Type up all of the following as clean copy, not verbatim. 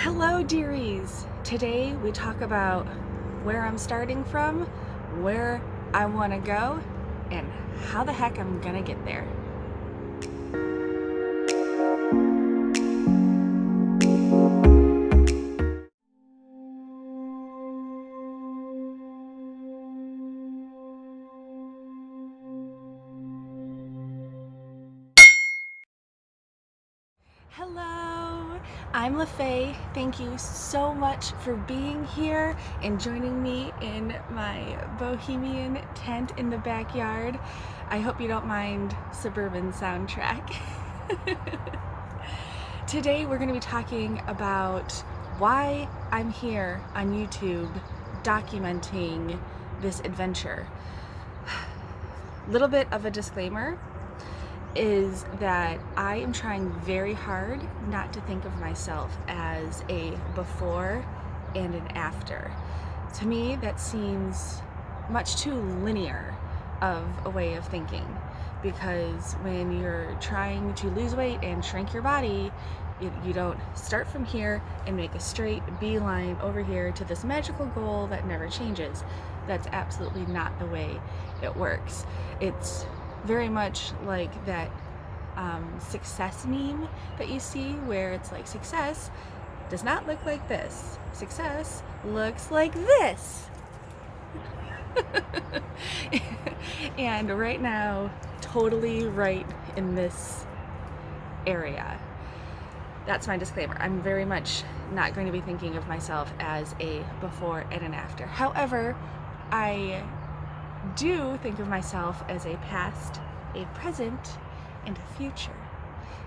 Hello, dearies! Today we talk about where I'm starting from, where I want to go, and how the heck I'm gonna get there. Hello, I'm LaFay. Thank you so much for being here and joining me in my bohemian tent in the backyard. I hope you don't mind suburban soundtrack. Today we're going to be talking about why I'm here on YouTube documenting this adventure. Little bit of a disclaimer is that I am trying very hard not to think of myself as a before and an after. To me, that seems much too linear of a way of thinking, because when you're trying to lose weight and shrink your body, you don't start from here and make a straight beeline over here to this magical goal that never changes. That's absolutely not the way it works. It's very much like that success meme that you see where it's like, success does not look like this. Success looks like this. And right now, totally right in this area. That's my disclaimer. I'm very much not going to be thinking of myself as a before and an after. However, I do think of myself as a past, a present, and a future.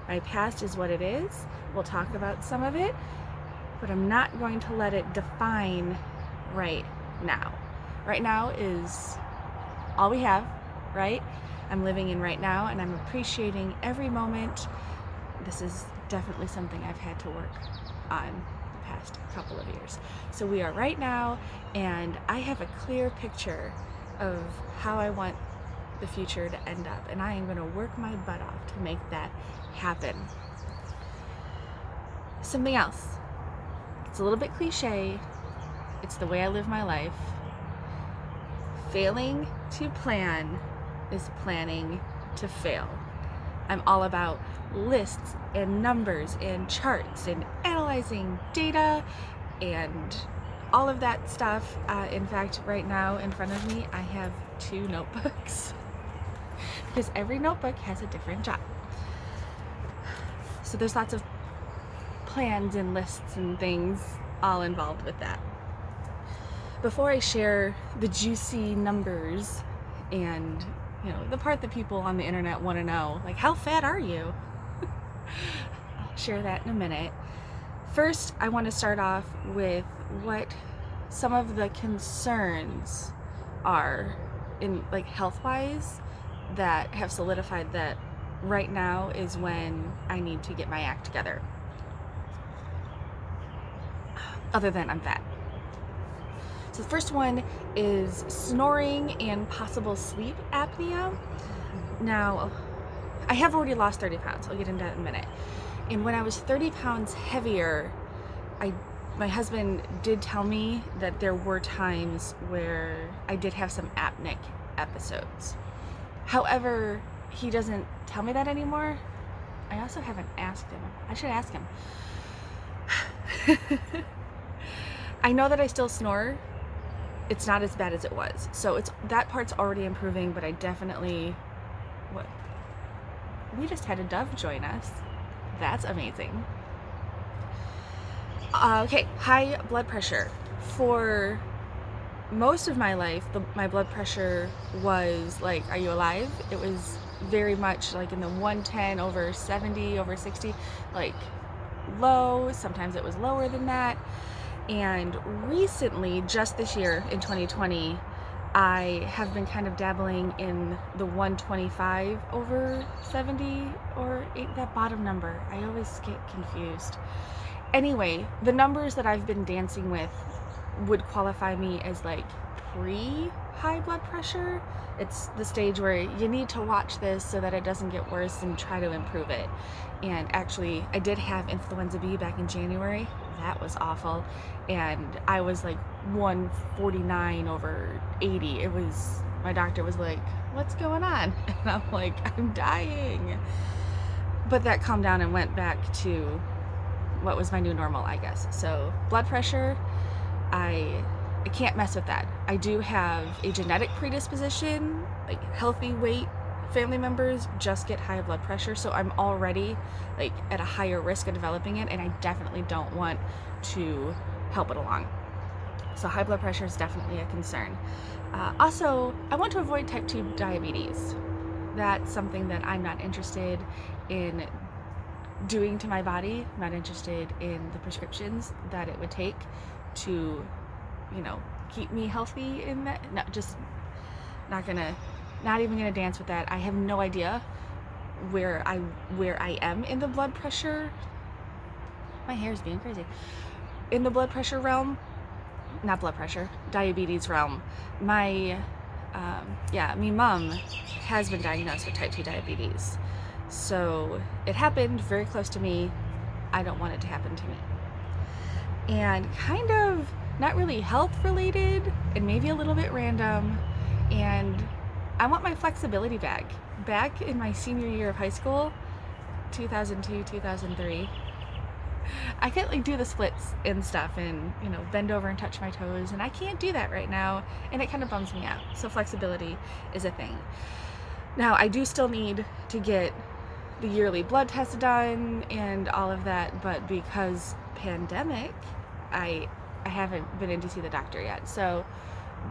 My past is what it is. We'll talk about some of it, but I'm not going to let it define right now. Right now is all we have, right? I'm living in right now and I'm appreciating every moment. This is definitely something I've had to work on the past couple of years. So we are right now, and I have a clear picture of how I want the future to end up, and I am going to work my butt off to make that happen. Something else. It's a little bit cliche. It's the way I live my life. Failing to plan is planning to fail. I'm all about lists and numbers and charts and analyzing data and all of that stuff. In fact, right now in front of me, I have 2 notebooks because every notebook has a different job. So there's lots of plans and lists and things all involved with that. Before I share the juicy numbers and the part that people on the internet want to know, like, how fat are you? I'll share that in a minute. First, I want to start off with what some of the concerns are in health-wise that have solidified that right now is when I need to get my act together. Other than I'm fat. So the first one is snoring and possible sleep apnea. Now, I have already lost 30 pounds. I'll get into that in a minute. And when I was 30 pounds heavier, my husband did tell me that there were times where I did have some apneic episodes. However, he doesn't tell me that anymore. I also haven't asked him. I should ask him. I know that I still snore. It's not as bad as it was. So that part's already improving, but I definitely, we just had a dove join us. That's amazing. Okay, high blood pressure. For most of my life, my blood pressure was like, are you alive? It was very much like in the 110 over 70 over 60, like low. Sometimes it was lower than that. And recently, just this year in 2020, I have been kind of dabbling in the 125 over 70 or 8, that bottom number. I always get confused. Anyway, the numbers that I've been dancing with would qualify me as like pre high blood pressure. It's the stage where you need to watch this so that it doesn't get worse and try to improve it. And actually, I did have influenza B back in January. That was awful. And I was like 149/80. My doctor was like, what's going on? And I'm like, I'm dying. But that calmed down and went back to what was my new normal, I guess. So blood pressure, I can't mess with that. I do have a genetic predisposition, like healthy weight family members just get high blood pressure, so I'm already like at a higher risk of developing it, and I definitely don't want to help it along. So high blood pressure is definitely a concern. Also, I want to avoid type 2 diabetes. That's something that I'm not interested in doing to my body. I'm not interested in the prescriptions that it would take to, keep me healthy in that. No, just not even gonna dance with that. I have no idea where I am in the blood pressure. My hair is being crazy. In the blood pressure realm, not blood pressure, diabetes realm. My mom has been diagnosed with type 2 diabetes. So it happened very close to me. I don't want it to happen to me. And kind of not really health related and maybe a little bit random. And I want my flexibility back. Back in my senior year of high school, 2002, 2003, I could like do the splits and stuff and, bend over and touch my toes, and I can't do that right now, and it kind of bums me out. So flexibility is a thing. Now, I do still need to get the yearly blood test done and all of that, but because pandemic, I haven't been in to see the doctor yet. So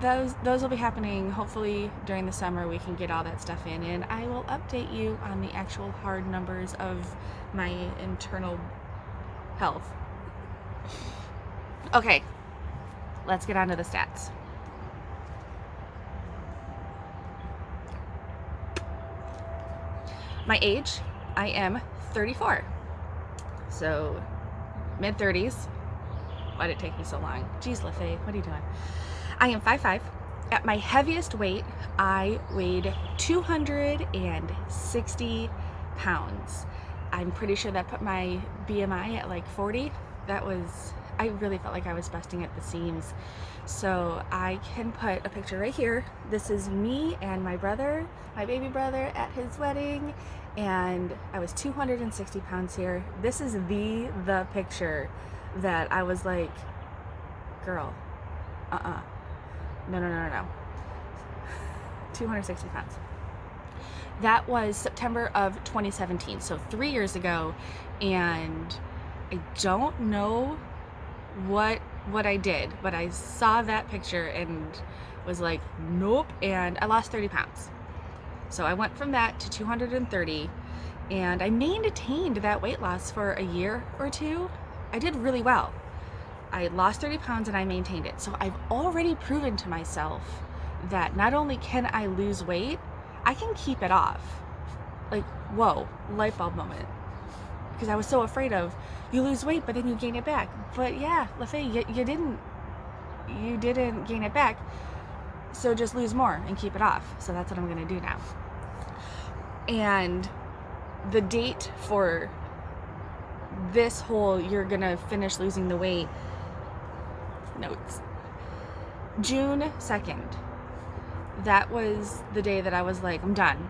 those will be happening hopefully during the summer. We can get all that stuff in, and I will update you on the actual hard numbers of my internal health. Okay, let's get on to the stats. My age, I am 34. So mid-30s. Why did it take me so long? Jeez, LaFay, what are you doing? I am 5'5". At my heaviest weight, I weighed 260 pounds. I'm pretty sure that put my BMI at like 40. I really felt like I was busting at the seams. So I can put a picture right here. This is me and my brother, my baby brother, at his wedding, and I was 260 pounds here. This is the picture that I was like, girl, no. 260 pounds. That was September of 2017, so 3 years ago, and I don't know what I did, but I saw that picture and was like, nope, and I lost 30 pounds. So I went from that to 230, and I maintained that weight loss for a year or two. I did really well. I lost 30 pounds and I maintained it. So I've already proven to myself that not only can I lose weight, I can keep it off. Like, whoa, light bulb moment. Because I was so afraid of, you lose weight, but then you gain it back. But yeah, LaFay, you didn't gain it back. So just lose more and keep it off. So that's what I'm going to do now. And the date for this whole, you're going to finish losing the weight, notes, June 2nd. That was the day that I was like, I'm done.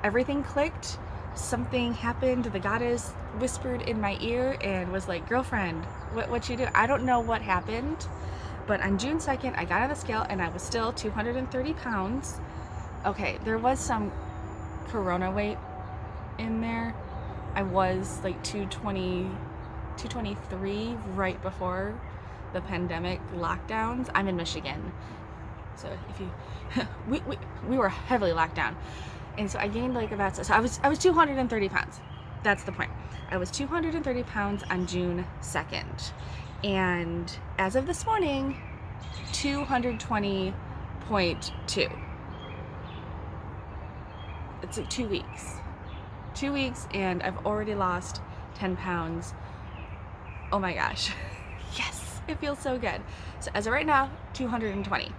Everything clicked. Something happened. The goddess whispered in my ear and was like, girlfriend, what you do? I don't know what happened, but on June 2nd, I got on the scale and I was still 230 pounds. Okay, there was some corona weight in there. I was like 223 right before the pandemic lockdowns. I'm in Michigan, so if you we were heavily locked down, and so I gained like about, so I was 230 pounds. That's the point. I was 230 pounds on June 2nd, and as of this morning, 220.2. It's like 2 weeks. 2 weeks, and I've already lost 10 pounds. Oh my gosh. Yes, it feels so good. So as of right now, 220.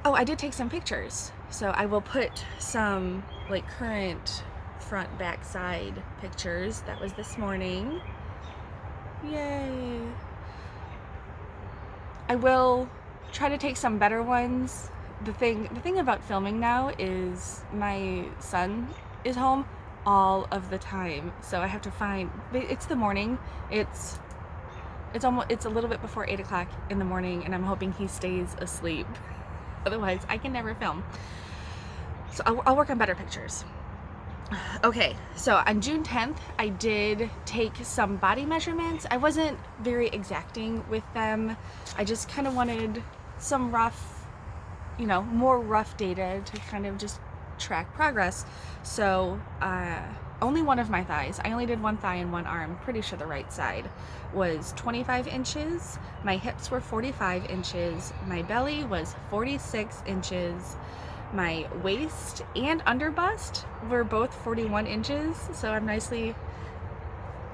Oh, I did take some pictures. So I will put some like current front, back, side pictures. That was this morning. Yay. I will try to take some better ones. The thing about filming now is my son is home all of the time. So I have to find, it's the morning. It's a little bit before 8 o'clock in the morning, and I'm hoping he stays asleep. Otherwise, I can never film. So I'll work on better pictures. Okay, so on June 10th, I did take some body measurements. I wasn't very exacting with them. I just kind of wanted some rough, more rough data to kind of just track progress. So only one of my thighs, I only did one thigh and one arm, pretty sure the right side, was 25 inches. My hips were 45 inches. My belly was 46 inches. My waist and under bust were both 41 inches, so I'm nicely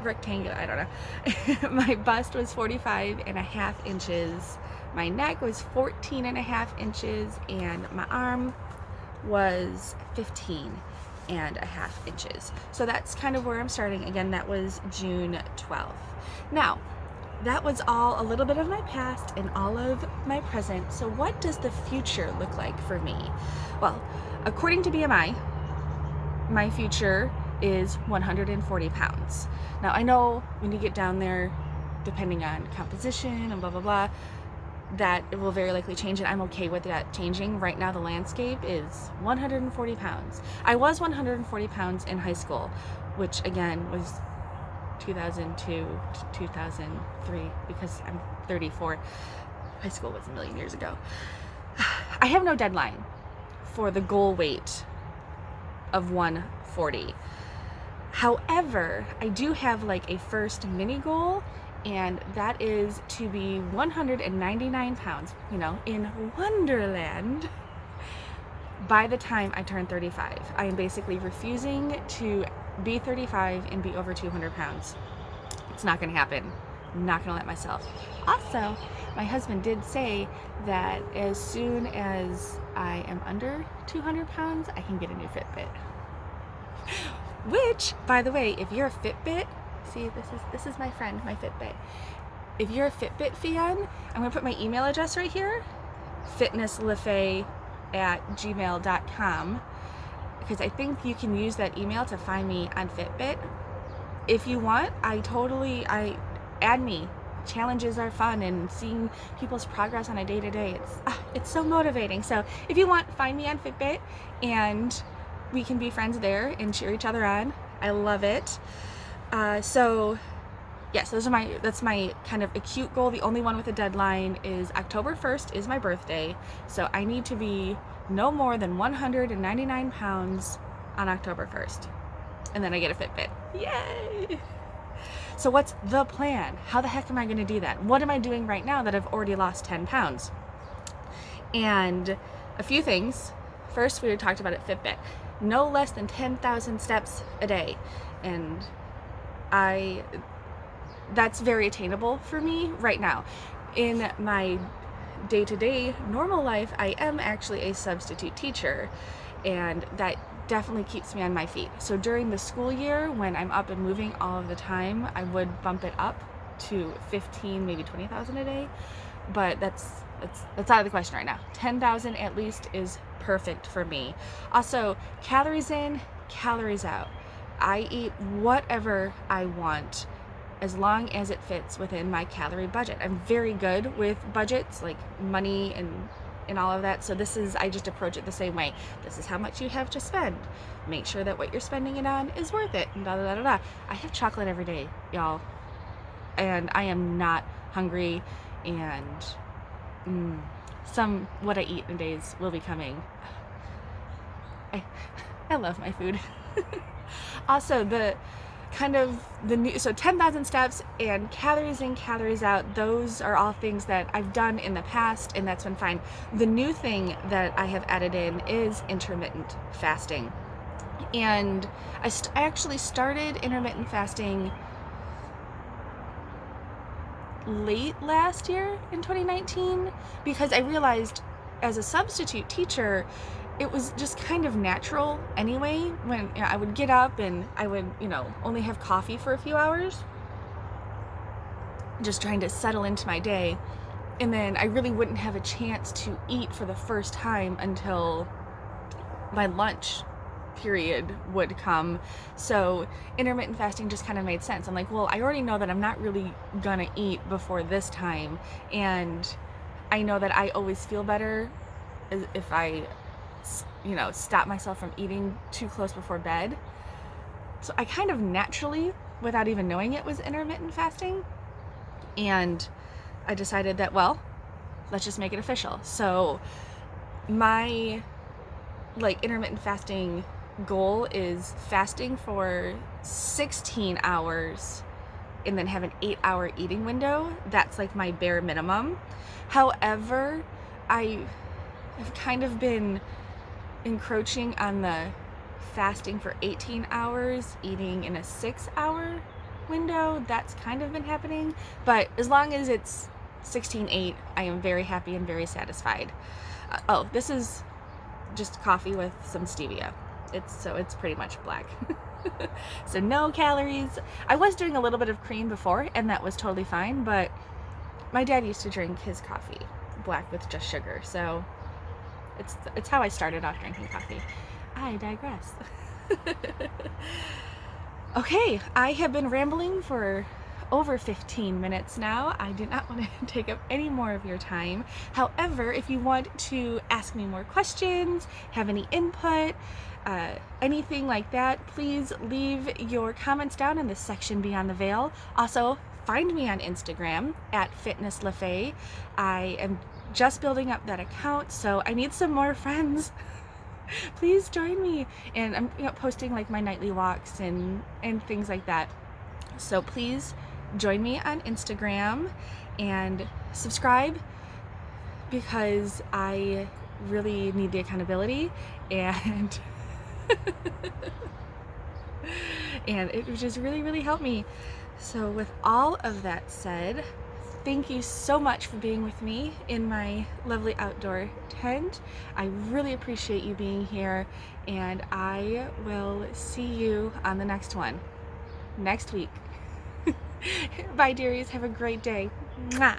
rectangular, I don't know. My bust was 45.5 inches. My neck was 14.5 inches, and my arm was 15.5 inches. So that's kind of where I'm starting. Again, that was June 12th. Now, that was all a little bit of my past and all of my present. So what does the future look like for me? Well, according to BMI, my future is 140 pounds. Now, I know when you get down there, depending on composition and blah, blah, blah, that it will very likely change, and I'm okay with that changing. Right now, the landscape is 140 pounds. I was 140 pounds in high school, which again was 2002 to 2003, because I'm 34. High school was a million years ago. I have no deadline for the goal weight of 140. However, I do have like a first mini goal, and that is to be 199 pounds, in Wonderland, by the time I turn 35. I am basically refusing to be 35 and be over 200 pounds. It's not going to happen. I'm not going to let myself. Also, my husband did say that as soon as I am under 200 pounds, I can get a new Fitbit. Which, by the way, if you're a Fitbit, see, this is my friend, my Fitbit. If you're a Fitbit fan, I'm going to put my email address right here, fitnesslefay@gmail.com, because I think you can use that email to find me on Fitbit. If you want, add me. Challenges are fun, and seeing people's progress on a day-to-day, it's so motivating. So if you want, find me on Fitbit, and we can be friends there and cheer each other on. I love it. So yes, that's my kind of acute goal. The only one with a deadline is October 1st is my birthday. So I need to be no more than 199 pounds on October 1st. And then I get a Fitbit. Yay! So what's the plan? How the heck am I going to do that? What am I doing right now that I've already lost 10 pounds? And a few things. First, we talked about it, Fitbit. No less than 10,000 steps a day. And that's very attainable for me right now. In my day-to-day normal life, I am actually a substitute teacher, and that definitely keeps me on my feet. So during the school year, when I'm up and moving all of the time, I would bump it up to 15, maybe 20,000 a day, but that's out of the question right now. 10,000 at least is perfect for me. Also, calories in, calories out. I eat whatever I want as long as it fits within my calorie budget. I'm very good with budgets, like money and all of that. So I just approach it the same way. This is how much you have to spend. Make sure that what you're spending it on is worth it. And da, da, da, da, da. I have chocolate every day, y'all. And I am not hungry, and what I eat in days will be coming. I love my food. Also, so 10,000 steps and calories in, calories out, those are all things that I've done in the past, and that's been fine. The new thing that I have added in is intermittent fasting. And I actually started intermittent fasting late last year in 2019, because I realized as a substitute teacher, it was just kind of natural anyway when I would get up and I would, only have coffee for a few hours, just trying to settle into my day. And then I really wouldn't have a chance to eat for the first time until my lunch period would come. So intermittent fasting just kind of made sense. I'm like, well, I already know that I'm not really gonna eat before this time, and I know that I always feel better if I stop myself from eating too close before bed. So I kind of naturally, without even knowing it, was intermittent fasting. And I decided that, well, let's just make it official. So my intermittent fasting goal is fasting for 16 hours and then have an 8-hour eating window. That's like my bare minimum. However, I have kind of been encroaching on the fasting for 18 hours, eating in a 6-hour window. That's kind of been happening, but as long as it's 16/8, I am very happy and very satisfied. This is just coffee with some stevia. It's pretty much black. So no calories. I was doing a little bit of cream before, and that was totally fine, but my dad used to drink his coffee black with just sugar, so it's how I started off drinking coffee. I digress. Okay, I have been rambling for over 15 minutes now. I do not want to take up any more of your time. However, if you want to ask me more questions, have any input, anything like that, please leave your comments down in the section beyond the veil. Also, find me on Instagram at fitnesslafay. I am just building up that account, so I need some more friends. Please join me. And I'm posting like my nightly walks and things like that. So please join me on Instagram and subscribe, because I really need the accountability, and and it would just really, really help me. So with all of that said, thank you so much for being with me in my lovely outdoor tent. I really appreciate you being here, and I will see you on the next one next week. Bye, dearies. Have a great day. Mwah.